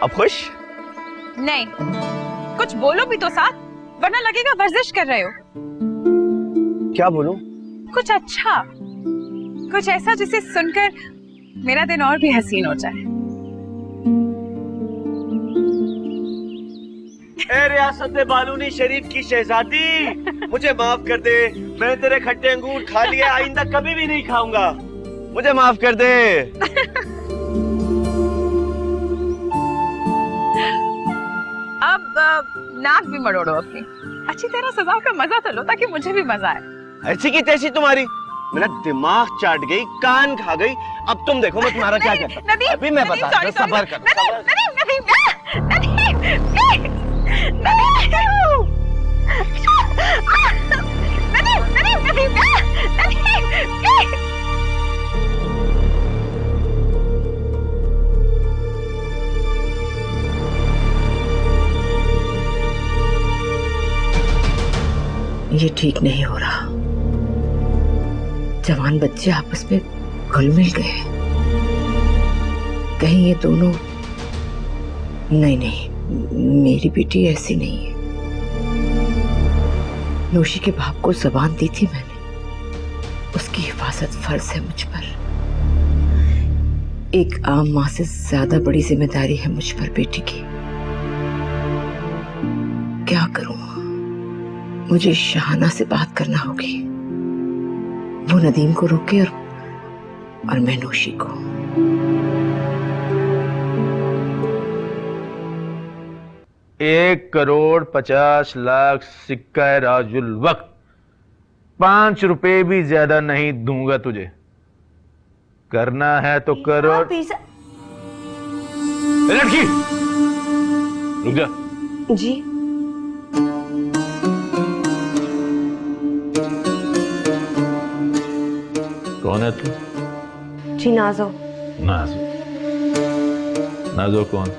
अब खुश? नहीं, कुछ बोलो भी तो साथ, वरना लगेगा वर्जिश कर रहे हो। क्या बोलूं? कुछ अच्छा, कुछ ऐसा जिसे सुनकर मेरा दिन और भी हसीन हो जाए। ए रियासत बालूनी शरीफ की शहजादी, मुझे माफ कर दे। मैंने तेरे खट्टे अंगूर खा लिए, आइंदा कभी भी नहीं खाऊंगा। मुझे माफ कर दे। अब नाक भी मरोड़ो अपनी। अच्छी तरह सजा का मजा तो लो ताकि मुझे भी मजा आए। ऐसी की तैसी तुम्हारी, मेरा दिमाग चाट गई, कान खा गई। अब तुम देखो मैं तुम्हारा क्या करता हूं। अभी मैं बता रहा हूं, सब्र कर। ये ठीक नहीं हो रहा। जवान बच्चे आपस में घुल मिल गए। कहीं ये दोनों, नहीं, मेरी बेटी ऐसी नहीं है। नौशी के बाप को जबान दी थी मैंने, उसकी हिफाजत फर्ज है मुझ पर। एक आम माँ से ज्यादा बड़ी जिम्मेदारी है मुझ पर बेटी की। क्या करूं? मुझे शहाना से बात करना होगी। वो नदीम को रोके और मैं नौशी को। 1,50,00,000 सिक्का राजुल वक्त। 5 रुपए भी ज्यादा नहीं दूंगा तुझे। करना है तो करो। लड़की रुक जा। जी कौन है तू? जी नाजो। नाजो? नाजो कौन?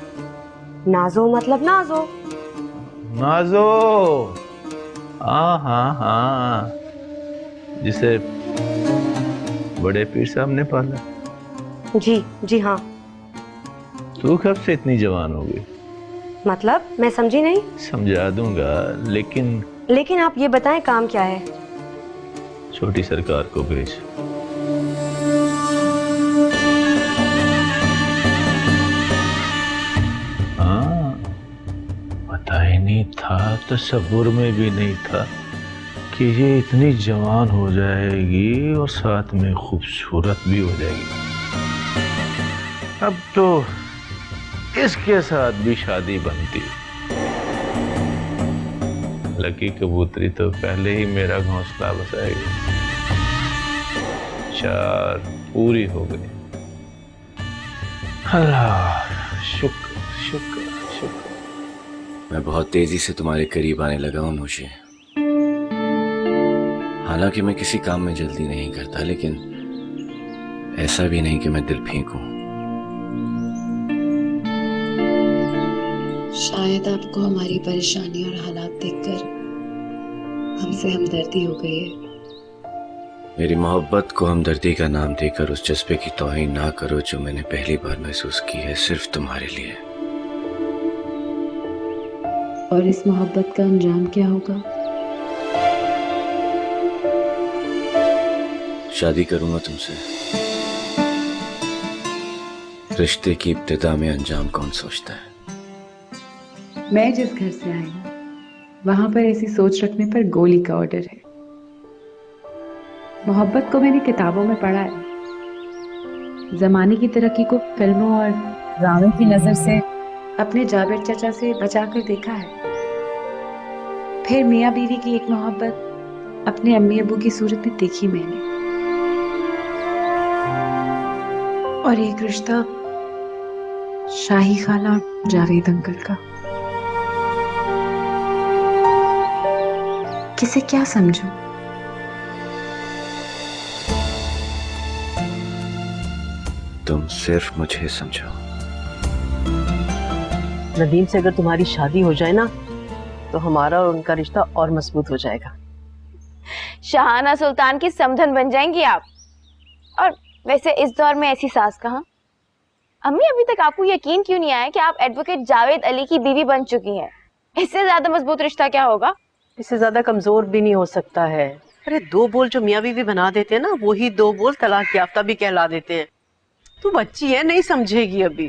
नाजो मतलब नाजो। नाजो, हाँ, जिसे बड़े पीर साहब ने पाला। जी हाँ। तू कब से इतनी जवान हो गई? मतलब मैं समझी नहीं। समझा दूंगा, लेकिन आप ये बताएं काम क्या है? छोटी सरकार को भेज। पता ही नहीं था, तसव्वुर में भी नहीं था कि ये इतनी जवान हो जाएगी और साथ में खूबसूरत भी हो जाएगी। अब तो इसके साथ भी शादी बनती। लकी कबूतरी तो पहले ही मेरा घोंसला बसाएगी। 4 पूरी हो गई। अल्लाह शुक्र शुक्र शुक्र। मैं बहुत तेजी से तुम्हारे करीब आने लगा हूं नौशी। हालांकि मैं किसी काम में जल्दी नहीं करता, लेकिन ऐसा भी नहीं कि मैं दिल फेंकूं। शायद आपको हमारी परेशानी और हालात देखकर हमसे हमदर्दी हो गई है। मेरी मोहब्बत को हमदर्दी का नाम देकर उस जज्बे की तौहीन ना करो जो मैंने पहली बार महसूस की है, सिर्फ तुम्हारे लिए। और इस मोहब्बत का अंजाम क्या होगा? शादी करूंगा तुमसे। रिश्ते की इब्तिदा में अंजाम कौन सोचता है? मैं जिस घर से आई हूँ वहां पर ऐसी सोच रखने पर गोली का ऑर्डर है। मोहब्बत को मैंने किताबों में पढ़ा है। जमाने की तरक्की को फिल्मों और ड्रामे की नजर से अपने जाबिर चाचा से बचाकर देखा है। फिर मियाँ बीवी की एक मोहब्बत अपने अम्मी अबू की सूरत में देखी मैंने। और एक रिश्ता शाही खाला और जावेद अंकल का। किसे क्या समझूं? तुम सिर्फ मुझे समझो। नदीम से अगर तुम्हारी शादी हो जाए ना, तो हमारा और उनका रिश्ता और मजबूत हो जाएगा। शाहाना सुल्तान की समधन बन जाएंगी आप। और वैसे इस दौर में ऐसी सास कहाँ? अम्मी अभी तक आपको यकीन क्यों नहीं आया कि आप एडवोकेट जावेद अली की बीवी बन चुकी हैं? इससे ज्यादा मजबूत रिश्ता क्या होगा? इससे ज्यादा कमजोर भी नहीं हो सकता है। अरे 2 बोल जो मियाँ बीवी बना देते हैं ना, वही 2 बोल तलाक याफ्ता भी कहला देते हैं। तू बच्ची है, नहीं समझेगी अभी।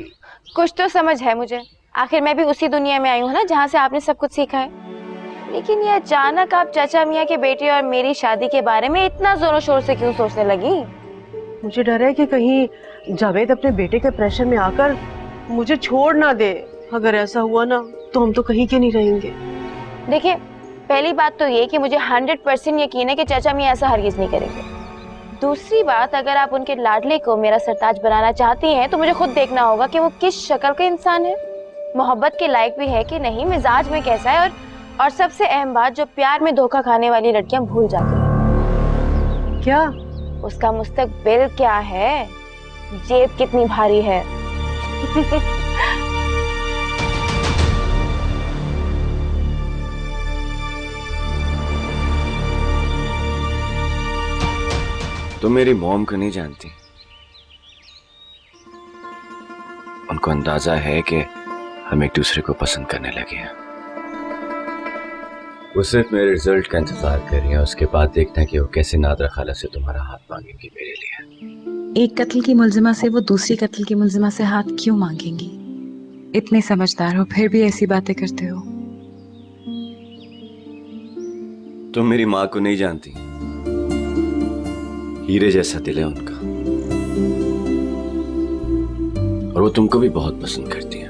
कुछ तो समझ है मुझे, आखिर मैं भी उसी दुनिया में आई हूँ ना जहाँ से आपने सब कुछ सीखा है। लेकिन ये अचानक आप चाचा मियाँ के बेटे और मेरी शादी के बारे में इतना जोरों शोर से क्यों सोचने लगी? मुझे डर है कि कहीं जावेद अपने बेटे के प्रेशर में आकर मुझे छोड़ ना दे। अगर ऐसा हुआ ना तो हम तो कहीं के नहीं रहेंगे। देखिए, पहली बात तो ये कि मुझे 100% यकीन है कि चाचा मियाँ ऐसा हरगिज नहीं करेंगे। दूसरी बात, अगर आप उनके लाडले को मेरा सरताज बनाना चाहती हैं तो मुझे खुद देखना होगा कि वो किस शक्ल का इंसान है, मोहब्बत के लायक भी है कि नहीं, मिजाज में कैसा है, और सबसे अहम बात, जो प्यार में धोखा खाने वाली लड़कियां भूल जाती हैं। क्या? उसका मुस्तकबिल क्या है, जेब कितनी भारी है। तुम मेरी मॉम को नहीं जानती। उनको अंदाजा है कि हम एक दूसरे को पसंद करने लगे हैं। वो सिर्फ मेरे रिजल्ट का इंतजार कर रही है, उसके बाद देखना है कि वो कैसे नादरा खाला से तुम्हारा हाथ मांगेंगी मेरे लिए। एक कत्ल की मुलजिमा से वो दूसरी कत्ल की मुलजिमा से हाथ क्यों मांगेंगी? इतने समझदार हो फिर भी ऐसी बातें करते हो। तुम मेरी माँ को नहीं जानती। हीरे जैसा दिल है उनका, और वो तुमको भी बहुत पसंद करती है,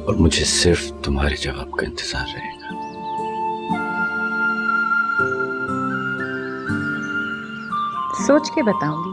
और मुझे सिर्फ तुम्हारे जवाब का इंतजार रहेगा। सोच के बताऊंगी।